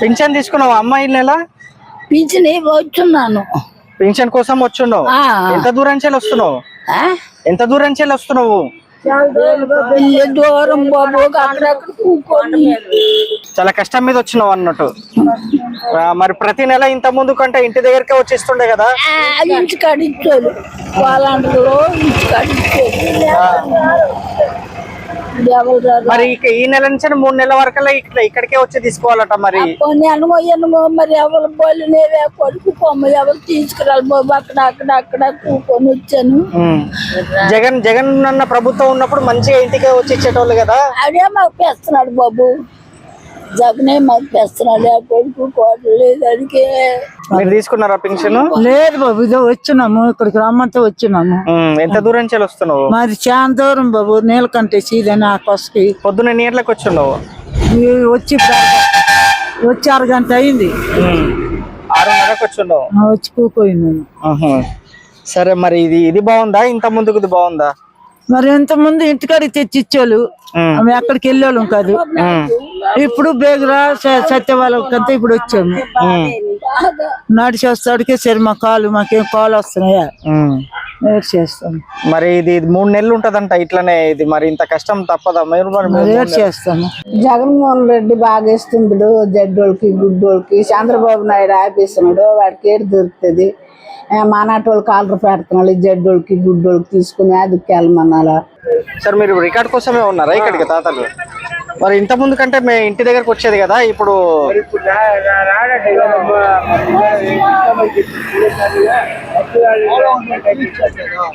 Pension తీసుకున్నావు అమ్మాయి నెల? పింఛన్ వచ్చున్నాను. పింఛన్ కోసం వచ్చున్నావు? ఎంత దూరం నుంచి వస్తున్నావు? ఎంత దూరం నుంచి వస్తున్నావు? దూరం బాబు, అక్కడక్కడ కూకొని చాలా కష్టం మీద వచ్చినావు అన్నట్టు. మరి ప్రతి నెల ఇంత ముందు కంటే ఇంటి దగ్గరకే వచ్చేస్తుండే కదా? ఇంటి కడిచారు వాళ్ళందరూ, ఇంటి కడిచారు. మరి ఈ నెల నుంచి 3 నెలల వరకు ఇక్కడికే వచ్చి తీసుకోవాలట. మరి ఎనుగో మరి ఎవరు బోలినేవే కొడుకు పొమ్మ ఎవరు తీసుకురాలి బాబు, అక్కడ కూకొని వచ్చాను. జగన్ అన్న ప్రభుత్వం ఉన్నప్పుడు మంచిగా ఇంటికే వచ్చి ఇచ్చేటోళ్ళు కదా. అదే మాకు పెస్తున్నాడు బాబు, జగనే మాకు పెస్తున్నాడు. ఆ కొడుకు కోటలు లేదు. అడిగే మీరు తీసుకున్నారా పింఛను? లేదు బాబు, ఇదో వచ్చినాము, ఇక్కడికి రమ్మంతా వచ్చినాము. ఎంత దూరం నుంచి వస్తున్నావు? మరి చాలా దూరం బాబు, నీళ్ళకంటే సీదని ఆ కొసకి. పొద్దున్న ఎన్ని గంటలకు వచ్చిన్నావు? వచ్చి 6 గంట అయింది. 6:30కు వచ్చిన్నావు? వచ్చి కూకోయినాను. సరే, మరి ఇది బాగుందా? ఇంత ముందుకు ఇది బాగుందా? మరి ఇంత ముందు ఇంటికాడికి తెచ్చి ఇచ్చేవాళ్ళు, ఆమె ఎక్కడికి వెళ్ళేవాళ్ళం కాదు. ఇప్పుడు బేగురా సత్యవాళ్ళకంతా ఇప్పుడు వచ్చాము. నడిచి వస్తాడికే సరే మా మాకేం కాలు వస్తున్నాయా చేస్తాం. మరి ఇది 3 నెలలు ఉంటదంట ఇట్లనే. ఇది మరి ఇంత కష్టం తప్పదా? మీరు చేస్తాము. జగన్మోహన్ రెడ్డి బాగా ఇస్తుండడు జడ్డోళ్ళకి గుడ్డోళ్ళకి. చంద్రబాబు నాయుడు ఆపేస్తున్నాడు, వాడికి ఏడు దొరుకుతుంది. మానాటోళ్ళు కాలర్ పెడుతున్నాడు, జడ్డోళ్ళకి గుడ్డోళ్ళకి తీసుకుని అదికి వెళ్ళమన్నాలా. సార్, మీరు రికార్డ్ కోసమే ఉన్నారా ఇక్కడికి తాతలు? మరి ఇంత ముందు కంటే మేము ఇంటి దగ్గరకు వచ్చేది కదా, ఇప్పుడు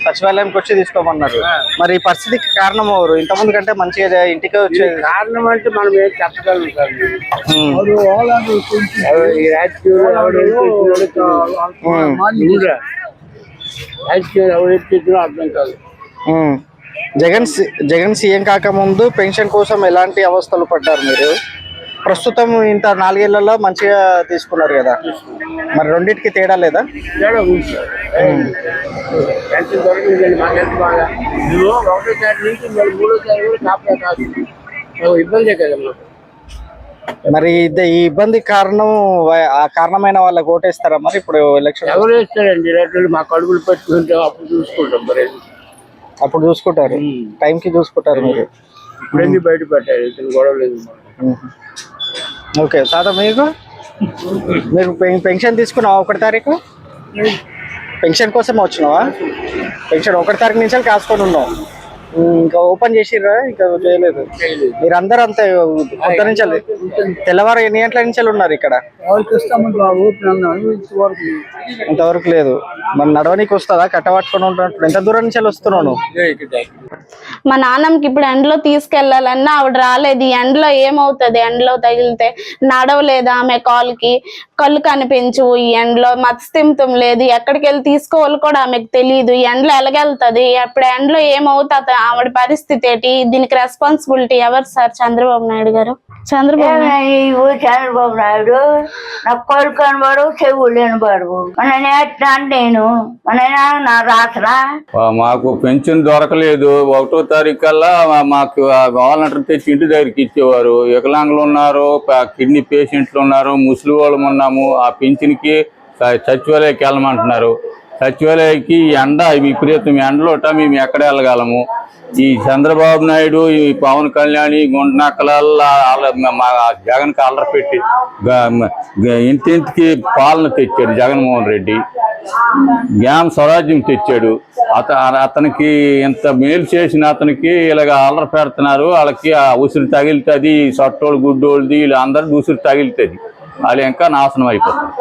సచివాలయంకి వచ్చి తీసుకోమన్నారు. మరి ఈ పరిస్థితికి కారణం ఎవరు? ఇంత ముందు కంటే మంచిగా ఇంటికి వచ్చేది కారణం అంటే మనం ఏం చెప్పగలుగుతాం. అర్థం కాదు. జగన్ సీఎం కాకముందు పెన్షన్ కోసం ఎలాంటి అవస్థలు పడ్డారు మీరు? ప్రస్తుతం ఇంత 4 ఏళ్లలో మంచిగా తీసుకున్నారు కదా, మరి రెండింటికి తేడా లేదా? ఇబ్బంది కదా. మరి ఈ ఇబ్బంది కారణమైన వాళ్ళకి ఓటేస్తారా? మరి ఇప్పుడు ఎలక్షన్ ఎవరు వేస్తారండి? రేట్లు మా కడుపులు పెట్టుకుంటే అప్పుడు చూసుకుంటాం. మరి అప్పుడు చూసుకుంటారు, టైంకి చూసుకుంటారు. మీరు ఇప్పుడన్నీ బయట పెట్టారు, ఇతను గొడవ లేదు. ఓకే తాత, మీరు పెన్షన్ తీసుకున్నావా? 1వ తారీఖు పెన్షన్ కోసం వచ్చినావా? పెన్షన్ 1వ తారీఖు నుంచి కాసుకొని ఉన్నావు. ఇంకా ఓపెన్ చేసిర్రా? ఇంకా చేయలేదు. మీరందరూ అంతే పొద్దు నుంచి తెల్లవారు ఎన్ని గంటల నుంచి ఉన్నారు ఇక్కడ? ఇంతవరకు లేదు. మరి నడవనికి వస్తుందా? కట్టబట్టుకొని ఉంటున్నట్టు ఎంత దూరం నుంచి వస్తున్నాను? మా నాన్నమ్మకి ఇప్పుడు ఎండలో తీసుకెళ్లాలన్నా ఆవిడ రాలేదు. ఈ ఎండలో ఏమవుతుంది? ఎండలో తగిలితే నడవలేదు. ఆమె కళ్ళు కనిపించు. ఈ ఎండలో మత్స్తిమితం లేదు. ఎక్కడికి వెళ్ళి తీసుకోవాలి కూడా ఆమెకు తెలియదు. ఈ ఎండలో ఎలాగెళ్తుంది? అప్పుడు ఎండలో ఏమవుతుంది? ఆవిడ పరిస్థితి ఏంటి? దీనికి రెస్పాన్సిబిలిటీ ఎవరు సార్? చంద్రబాబు నాయుడు గారు. చంద్రబాబు నాయుడు నాకు కళ్ళు కనబడు, చెవులు వినబడు. నేను రాసరా మాకు పెన్షన్ దొరకలేదు. 1వ తారీఖు కల్లా మాకు వాలంటీర్ తెచ్చి ఇంటి దగ్గరికి ఇచ్చేవారు. వికలాంగులు ఉన్నారు, కిడ్నీ పేషెంట్లు ఉన్నారు, ముసలి వాళ్ళం ఉన్నాము. ఆ పెన్షన్కి సచివాలయకి వెళ్ళమంటున్నారు. సచివాలయకి ఎండ విపరీతం ఎండలోట మేము ఎక్కడ వెళ్ళగలము? ఈ చంద్రబాబు నాయుడు, ఈ పవన్ కళ్యాణ్, గుంటనక్కలల్లా జగన్ కాలర్ పెట్టి ఇంటింటికి పాలన తెచ్చాడు జగన్మోహన్ రెడ్డి. గ్రామ స్వరాజ్యం తెచ్చాడు. అతనికి ఎంత మేలు చేసిన అతనికి ఇలాగ అల్లరి పెడుతున్నారు. వాళ్ళకి ఉసిరి తగిలితుంది, సొట్టోళ్ళు గుడ్డోళ్ళది వీళ్ళందరికీ ఉసిరి తగిలితుంది. వాళ్ళు ఇంకా నాశనం అయిపోతుంది.